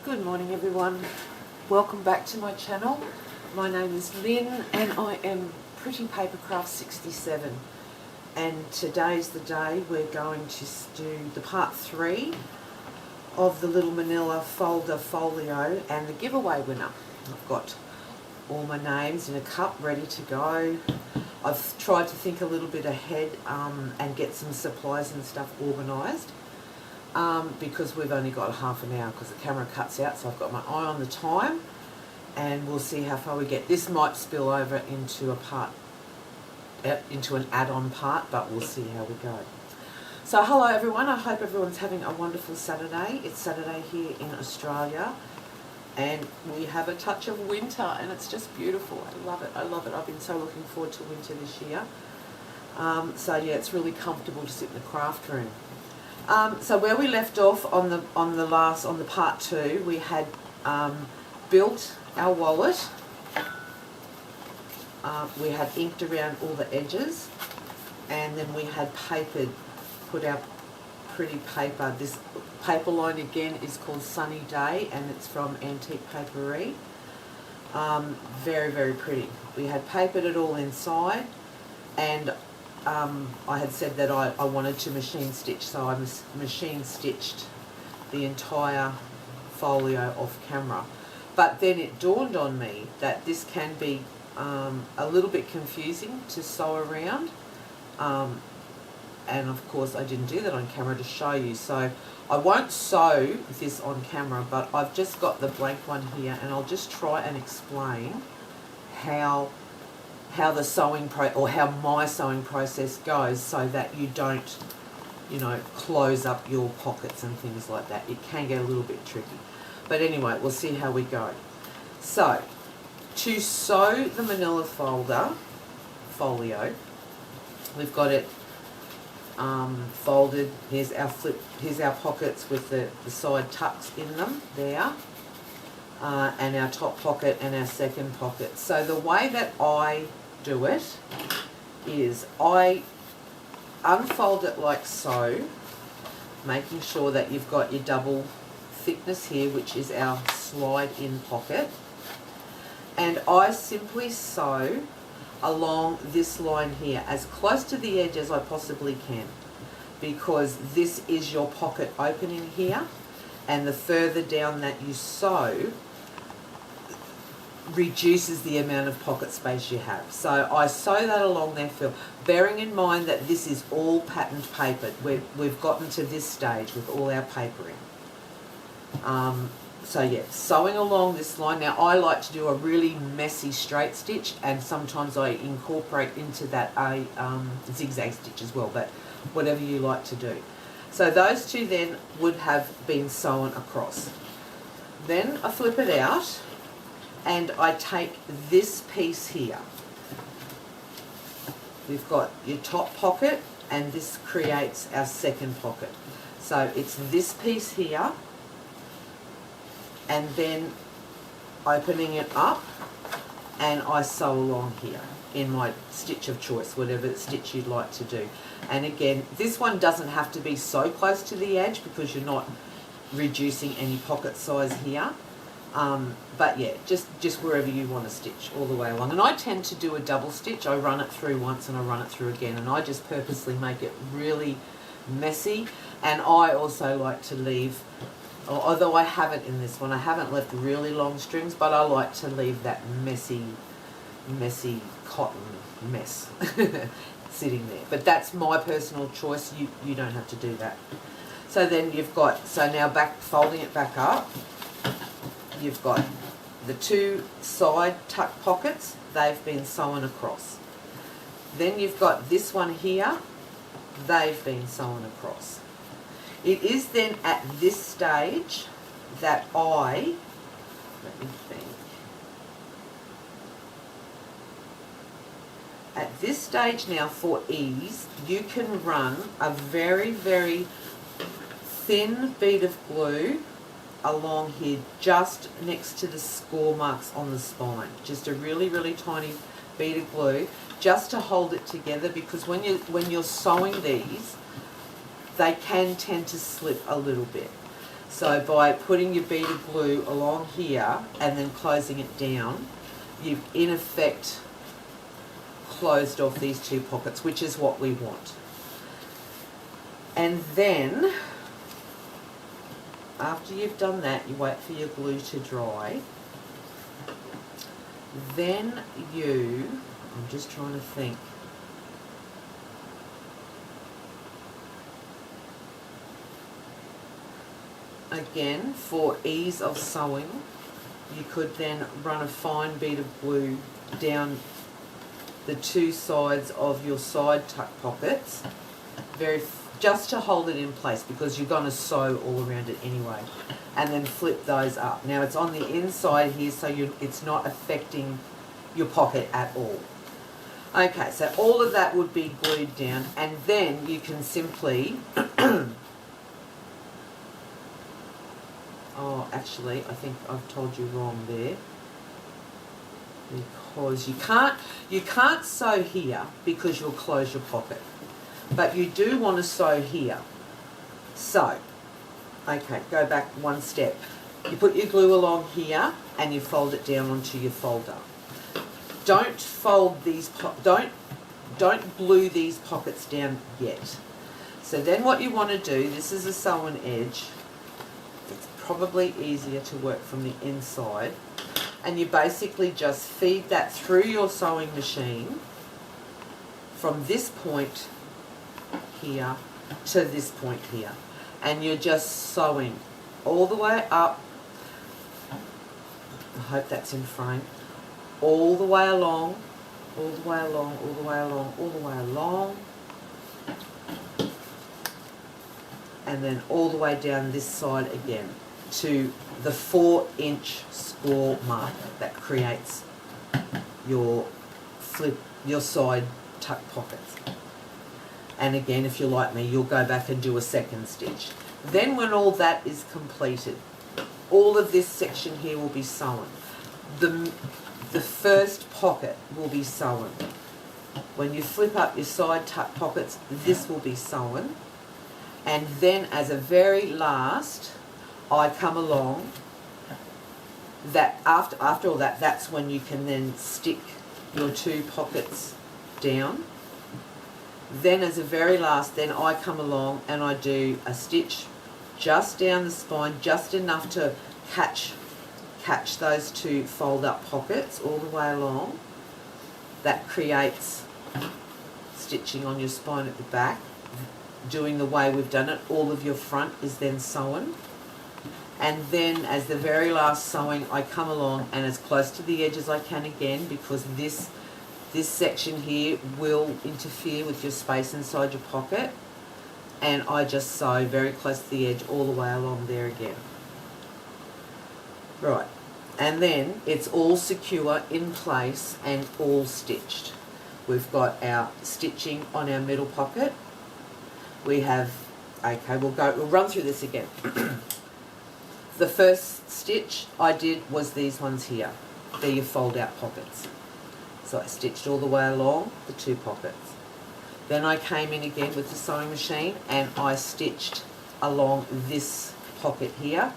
Good morning everyone, welcome back to my channel. My name is Lynn and I am Pretty Papercraft 67, and today's the day we're going to do the part 3 of the little Manilla Folder Folio and the giveaway winner. I've got all my names in a cup ready to go. I've tried to think a little bit ahead and get some supplies and stuff organised. Because we've only got half an hour because the camera cuts out, so I've got my eye on the time and we'll see how far we get. This might spill over into an add-on part, but we'll see how we go. So hello everyone, I hope everyone's having a wonderful Saturday. It's Saturday here in Australia and we have a touch of winter and it's just beautiful. I love it, I love it. I've been so looking forward to winter this year. So yeah, it's really comfortable to sit in the craft room. So where we left off on the part 2, we had built our wallet. We had inked around all the edges, and then we had put our pretty paper. This paper line again is called Sunny Day, and it's from Antique Papery. Very, very pretty. We had papered it all inside, and I had said that I wanted to machine stitch, so I machine stitched the entire folio off camera. But then it dawned on me that this can be a little bit confusing to sew around, and of course I didn't do that on camera to show you, so I won't sew this on camera, but I've just got the blank one here and I'll just try and explain how the sewing how my sewing process goes, so that you don't, close up your pockets and things like that. It can get a little bit tricky, but anyway, we'll see how we go. So to sew the Manilla Folio, we've got it folded. Here's our pockets with the side tucks in them there. And our top pocket and our second pocket. So the way that I do it is I unfold it like so, making sure that you've got your double thickness here, which is our slide in pocket, and I simply sew along this line here as close to the edge as I possibly can, because this is your pocket opening here, and the further down that you sew reduces the amount of pocket space you have. So I sew that along there, bearing in mind that this is all patterned papered. We've gotten to this stage with all our papering. So yeah, sewing along this line. Now I like to do a really messy straight stitch, and sometimes I incorporate into that a zigzag stitch as well, but whatever you like to do. So those two then would have been sewn across. Then I flip it out and I take this piece here. We've got your top pocket and this creates our second pocket. So it's this piece here and then opening it up, and I sew along here in my stitch of choice, whatever stitch you'd like to do. And again, this one doesn't have to be so close to the edge because you're not reducing any pocket size here. But yeah, just wherever you want to stitch all the way along. And I tend to do a double stitch. I run it through once and I run it through again, and I just purposely make it really messy. And I also like to leave, although I haven't in this one, I haven't left really long strings, but I like to leave that messy cotton mess sitting there. But that's my personal choice. You don't have to do that. So then you've got, so now folding it back up, you've got the two side tuck pockets, they've been sewn across. Then you've got this one here, they've been sewn across. It is then at this stage that let me think. At this stage now, for ease, you can run a very, very thin bead of glue along here just next to the score marks on the spine. Just a really, really tiny bead of glue just to hold it together, because when you're sewing these, they can tend to slip a little bit. So by putting your bead of glue along here and then closing it down, you've in effect closed off these two pockets, which is what we want. And then, after you've done that, you wait for your glue to dry. Then I'm just trying to think. Again, for ease of sewing, you could then run a fine bead of glue down the two sides of your side tuck pockets, just to hold it in place, because you're going to sew all around it anyway, and then flip those up. Now it's on the inside here, so it's not affecting your pocket at all. Okay, so all of that would be glued down, and then you can simply oh, actually, I think I've told you wrong there, because you can't sew here because you'll close your pocket, but you do want to sew here. So, okay, go back one step. You put your glue along here and you fold it down onto your folder. Don't fold these, don't glue these pockets down yet. So then what you want to do, this is a sewn edge. It's probably easier to work from the inside, and you basically just feed that through your sewing machine from this point here to this point here, and you're just sewing all the way up. I hope that's in frame. All the way along, all the way along, all the way along, all the way along, and then all the way down this side again to the 4-inch score mark that creates your side tuck pockets. And again, if you're like me, you'll go back and do a second stitch. Then when all that is completed, all of this section here will be sewn. The first pocket will be sewn. When you flip up your side tuck pockets, this will be sewn. And then as a very last, I come along, that after all that, that's when you can then stick your two pockets down. Then as a very last, then I come along and I do a stitch just down the spine, just enough to catch those two fold up pockets all the way along. That creates stitching on your spine at the back. Doing the way we've done it, all of your front is then sewn. And then as the very last sewing, I come along and as close to the edge as I can again, because this section here will interfere with your space inside your pocket, and I just sew very close to the edge all the way along there again. Right, and then it's all secure in place and all stitched. We've got our stitching on our middle pocket. We have, okay, we'll run through this again. The first stitch I did was these ones here. They're your fold out pockets. So I stitched all the way along the two pockets. Then I came in again with the sewing machine and I stitched along this pocket here,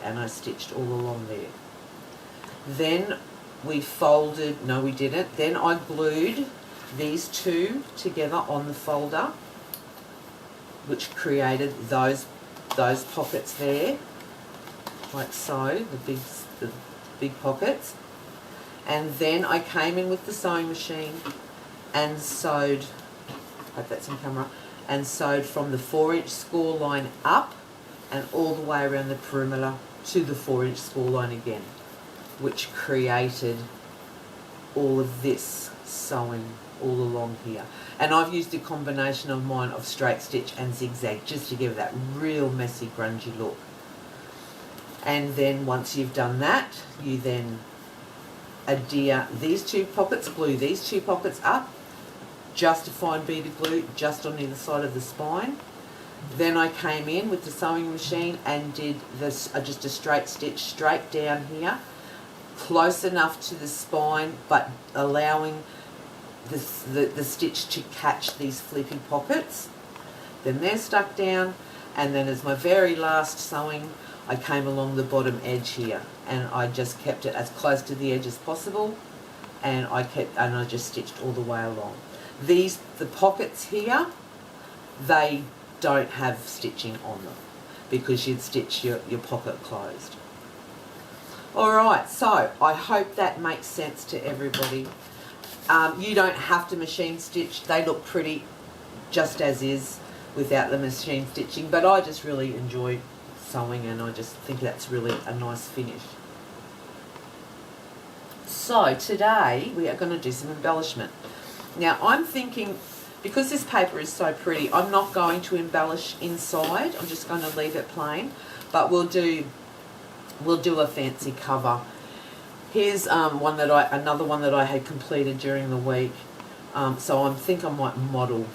and I stitched all along there. Then we folded, no we didn't, then I glued these two together on the folder, which created those pockets there, like so, the big pockets. And then I came in with the sewing machine and sewed, hope that's on camera, and sewed from the 4-inch score line up and all the way around the perimeter to the 4-inch score line again, which created all of this sewing all along here. And I've used a combination of mine of straight stitch and zigzag just to give that real messy grungy look. And then once you've done that, you then adhere these two pockets, glue these two pockets up, just a fine bead of glue just on either side of the spine. Then I came in with the sewing machine and did this just a straight stitch straight down here, close enough to the spine but allowing the stitch to catch these flippy pockets. Then they're stuck down, And then as my very last sewing, I came along the bottom edge here, and I just kept it as close to the edge as possible, and I just stitched all the way along. The pockets here, they don't have stitching on them because you'd stitch your pocket closed. Alright, so I hope that makes sense to everybody. You don't have to machine stitch. They look pretty just as is without the machine stitching, but I just really enjoy sewing, and I just think that's really a nice finish. So today we are going to do some embellishment. Now I'm thinking, because this paper is so pretty, I'm not going to embellish inside. I'm just going to leave it plain, but we'll do a fancy cover. Here's another one that I had completed during the week. So I think I might model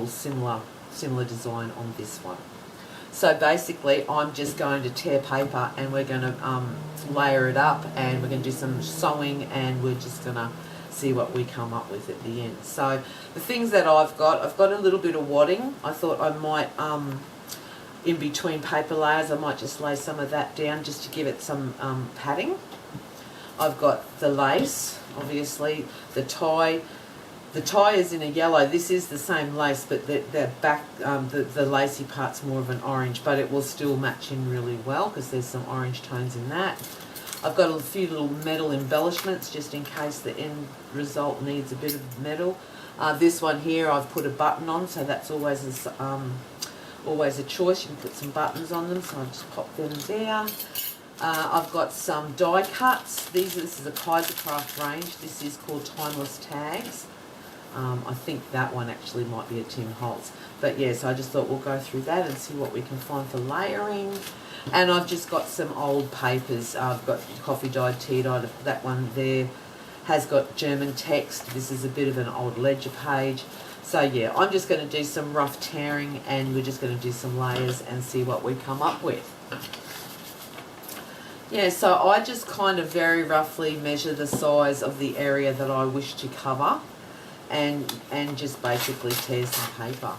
similar design on this one. So basically I'm just going to tear paper, and we're going to layer it up, and we're going to do some sewing, and we're just going to see what we come up with at the end. So the things that I've got a little bit of wadding. I thought I might, in between paper layers, I might just lay some of that down just to give it some padding. I've got the lace, obviously, the tie. The tie is in a yellow. This is the same lace, but the back, the lacy part's more of an orange, but it will still match in really well because there's some orange tones in that. I've got a few little metal embellishments just in case the end result needs a bit of metal. This one here I've put a button on, so that's always a choice. You can put some buttons on them, so I've just popped them there. I've got some die cuts. This is a Kaisercraft range. This is called Timeless Tags. I think that one actually might be a Tim Holtz. But yeah, so I just thought we'll go through that and see what we can find for layering. And I've just got some old papers. I've got coffee dyed, tea dyed. That one there has got German text. This is a bit of an old ledger page. So yeah, I'm just going to do some rough tearing, and we're just going to do some layers and see what we come up with. Yeah, so I just kind of very roughly measure the size of the area that I wish to cover, and just basically tear some paper.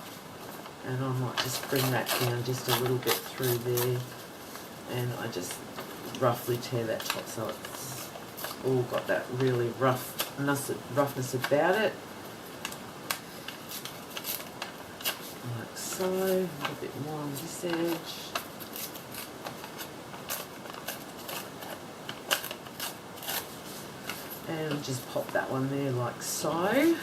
And I might just bring that down just a little bit through there, and I just roughly tear that top so it's all got that really roughness about it. Like so, a bit more on this edge. And just pop that one there like so.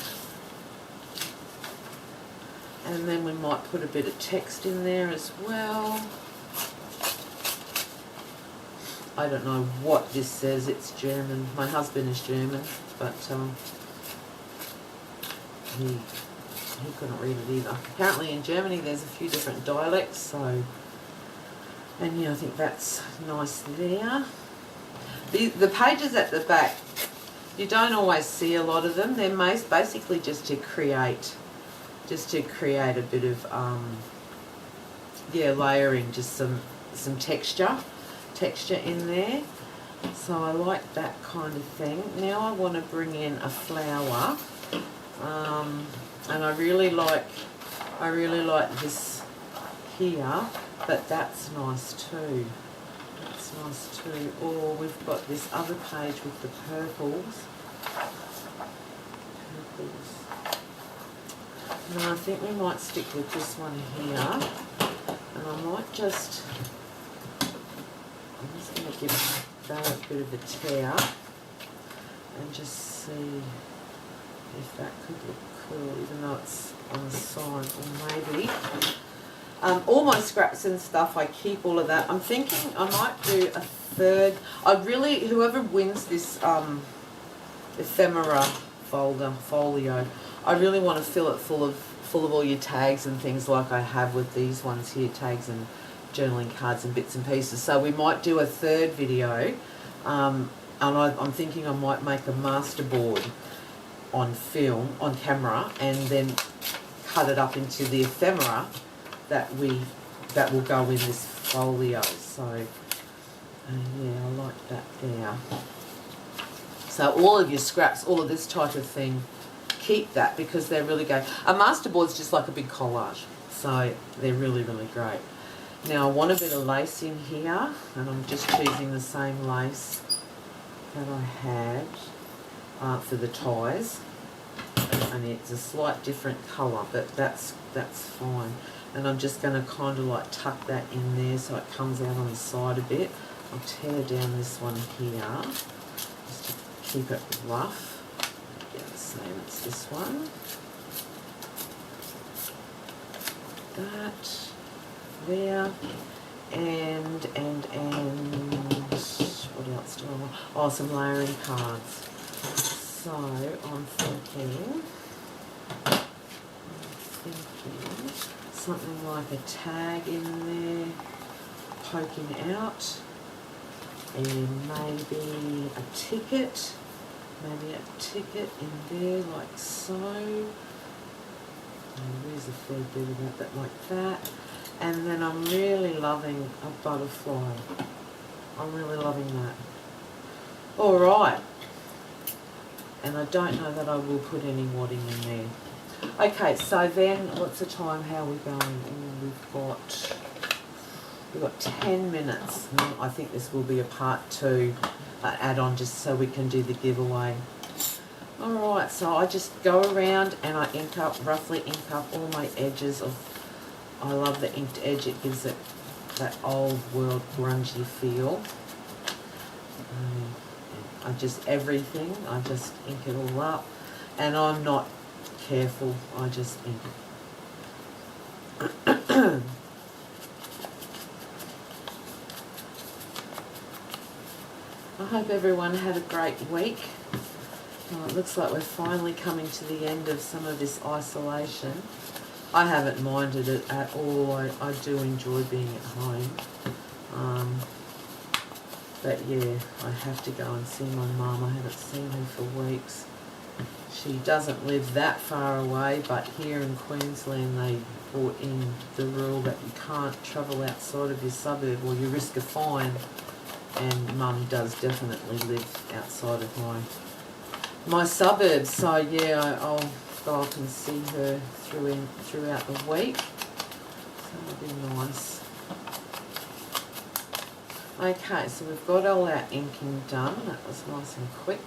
And then we might put a bit of text in there as well. I don't know what this says. It's German. My husband is German, but he couldn't read it either. Apparently in Germany there's a few different dialects, so, and yeah, I think that's nice there. The pages at the back, you don't always see a lot of them. They're basically just to create a bit of layering, just some texture in there. So I like that kind of thing. Now I want to bring in a flower, and I really like this here, but that's nice too. That's nice too. Or we've got this other page with the purples. No, I think we might stick with this one here, and I might just, I'm just going to give that a bit of a tear and just see if that could look cool, even though it's on the side, or maybe. All my scraps and stuff, I keep all of that. I'm thinking I might do a third. Whoever wins this ephemera folder folio, I really want to fill it full of all your tags and things like I have with these ones here, tags and journaling cards and bits and pieces. So we might do a third video, and I'm thinking I might make a masterboard on film, on camera, and then cut it up into the ephemera that will go in this folio. So yeah, I like that there. So all of your scraps, all of this type of thing, keep that because they're really great. A masterboard's just like a big collage, so they're really, really great. Now I want a bit of lace in here, and I'm just choosing the same lace that I had for the ties, and it's a slight different colour, but that's fine. And I'm just going to kind of like tuck that in there so it comes out on the side a bit. I'll tear down this one here just to keep it rough. Yeah, same, it's this one. That there, and what else do I want? Oh, some layering cards. So I'm thinking something like a tag in there poking out, and maybe a ticket in there like so. There's a fair bit about that like that. And then I'm really loving a butterfly. I'm really loving that. All right. And I don't know that I will put any wadding in there. Okay, so then what's the time? How are we going? We've got 10 minutes. I think this will be a part 2 add-on just so we can do the giveaway. Alright, so I just go around and I roughly ink up all my edges of, I love the inked edge, it gives it that old world grungy feel. I just ink it all up, and I'm not careful, I just ink it. I hope everyone had a great week. It looks like we're finally coming to the end of some of this isolation. I haven't minded it at all. I do enjoy being at home. But yeah, I have to go and see my mum. I haven't seen her for weeks. She doesn't live that far away, but here in Queensland they brought in the rule that you can't travel outside of your suburb or you risk a fine. And Mum does definitely live outside of my suburbs, so yeah, I'll go up and see her throughout the week. So that'll be nice. Okay, so we've got all our inking done. That was nice and quick.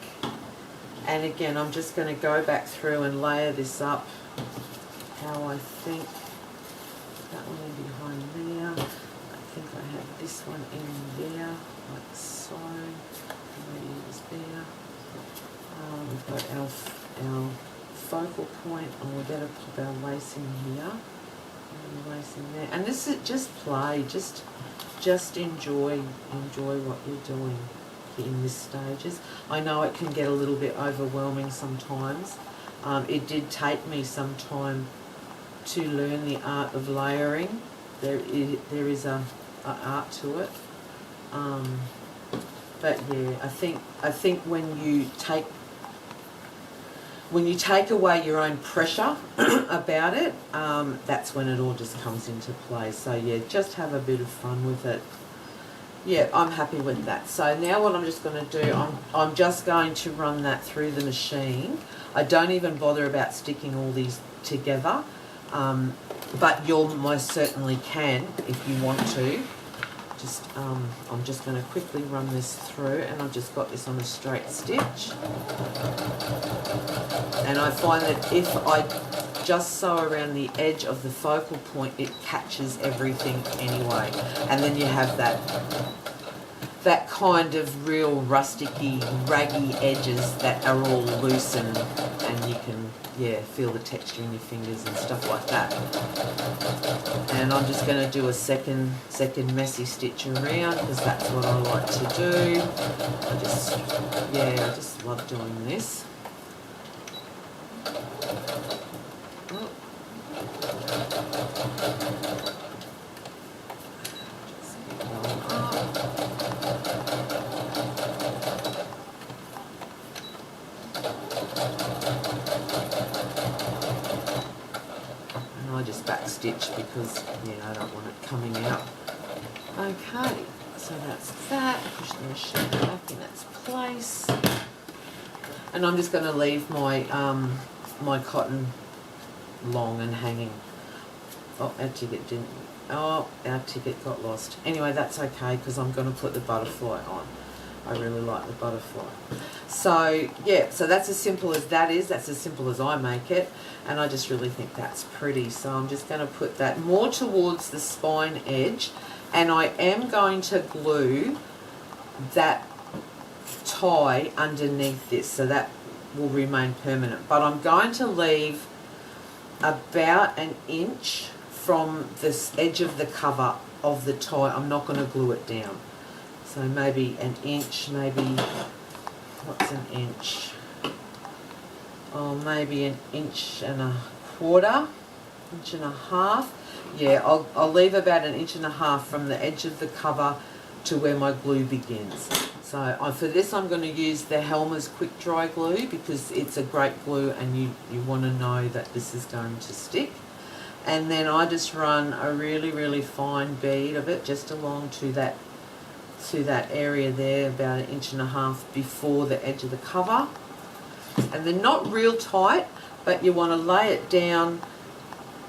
And again, I'm just going to go back through and layer this up how I think. That one in behind there. I think I have this one in there, like so. Maybe it was there. We've got our focal point, and we're going to pop our lace in here. Lace in there. And this is just play, just enjoy what you're doing in this stages. I know it can get a little bit overwhelming sometimes. It did take me some time to learn the art of layering. There is a art to it. But yeah, I think when you take away your own pressure about it, that's when it all just comes into play. So yeah, just have a bit of fun with it. Yeah, I'm happy with that. So now what I'm just going to do, I'm just going to run that through the machine. I don't even bother about sticking all these together, but you'll most certainly can if you want to. I'm just going to quickly run this through, and I've just got this on a straight stitch. And I find that if I just sew around the edge of the focal point, it catches everything anyway. And then you have that kind of real rusticy, raggy edges that are all loose, and you can, yeah, feel the texture in your fingers and stuff like that. And I'm just going to do a second messy stitch around, because that's what I like to do. I just love doing this. I just back stitch because, yeah, I don't want it coming out. Okay, so that's that. Push the machine back in its place. And I'm just going to leave my my cotton long and hanging. Oh, actually it didn't Oh, our ticket got lost. Anyway, that's okay because I'm going to put the butterfly on. I really like the butterfly. So, yeah, so that's as simple as that is. That's as simple as I make it. And I just really think that's pretty. So I'm just going to put that more towards the spine edge. And I am going to glue that tie underneath this. So that will remain permanent. But I'm going to leave about an inch from this edge of the cover of the tie. I'm not going to glue it down. So maybe an inch, maybe, what's an inch? Oh, maybe an inch and a quarter, inch and a half. Yeah, I'll leave about an inch and a half from the edge of the cover to where my glue begins. So for this I'm going to use the Helmer's Quick Dry Glue because it's a great glue and you want to know that this is going to stick. And then I just run a really, really fine bead of it just along to that area there, about an inch and a half before the edge of the cover. And they're not real tight, but you want to lay it down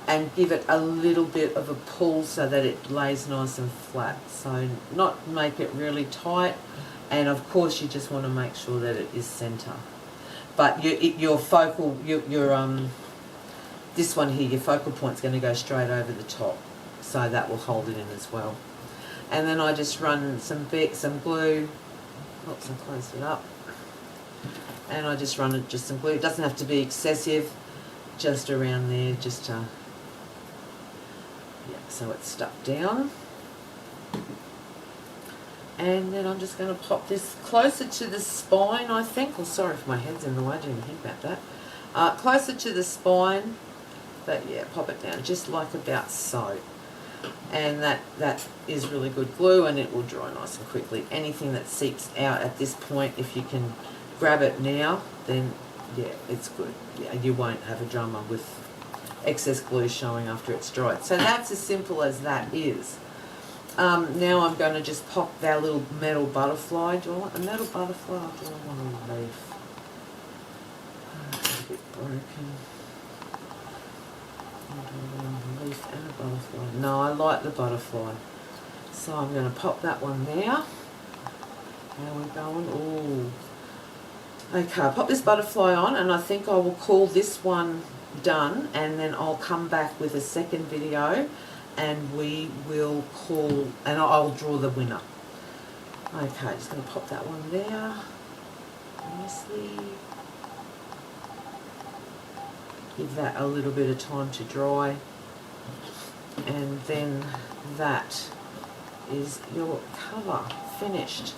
and give it a little bit of a pull so that it lays nice and flat. So not make it really tight, and of course you just want to make sure that it is center. But your focal, this one here, your focal point's going to go straight over the top, so that will hold it in as well. And then I just run some glue. Oops, I closed it up. And I just run just some glue. It doesn't have to be excessive, just around there, just to, yeah, so it's stuck down. And then I'm just going to pop this closer to the spine, I think. Oh, sorry if my head's in the way, I didn't even think about that. Closer to the spine, but yeah, pop it down just like about so. And that is really good glue and it will dry nice and quickly. Anything that seeps out at this point, if you can grab it now, then yeah, it's good. Yeah, you won't have a drummer with excess glue showing after it's dried. So that's as simple as that is. Now I'm going to just pop that little metal butterfly. Do I want a metal butterfly or do I want a leaf? It's a bit broken. A leaf and a butterfly. No, I like the butterfly. So I'm going to pop that one there. How are we going? Ooh. Okay, I'll pop this butterfly on and I think I will call this one done, and then I'll come back with a second video and we will call, and I'll draw the winner. Okay, just going to pop that one there nicely. Give that a little bit of time to dry, and then that is your cover finished.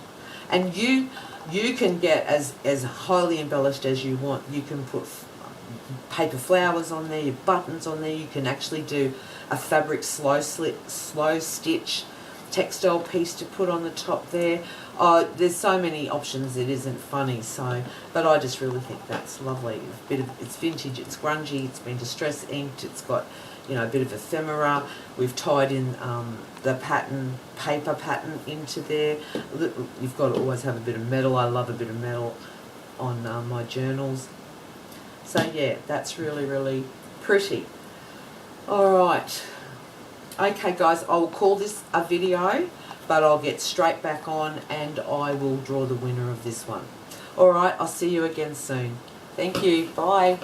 And you can get as highly embellished as you want. You can put paper flowers on there, your buttons on there. You can actually do a fabric slow stitch textile piece to put on the top there. There's so many options, it isn't funny. So, but I just really think that's lovely. It's vintage, it's grungy, it's been distress inked, it's got, you know, a bit of ephemera. We've tied in the pattern, paper pattern into there. You've got to always have a bit of metal. I love a bit of metal on my journals. So yeah, that's really, really pretty. Alright. Okay guys, I will call this a video, but I'll get straight back on and I will draw the winner of this one. Alright, I'll see you again soon. Thank you. Bye.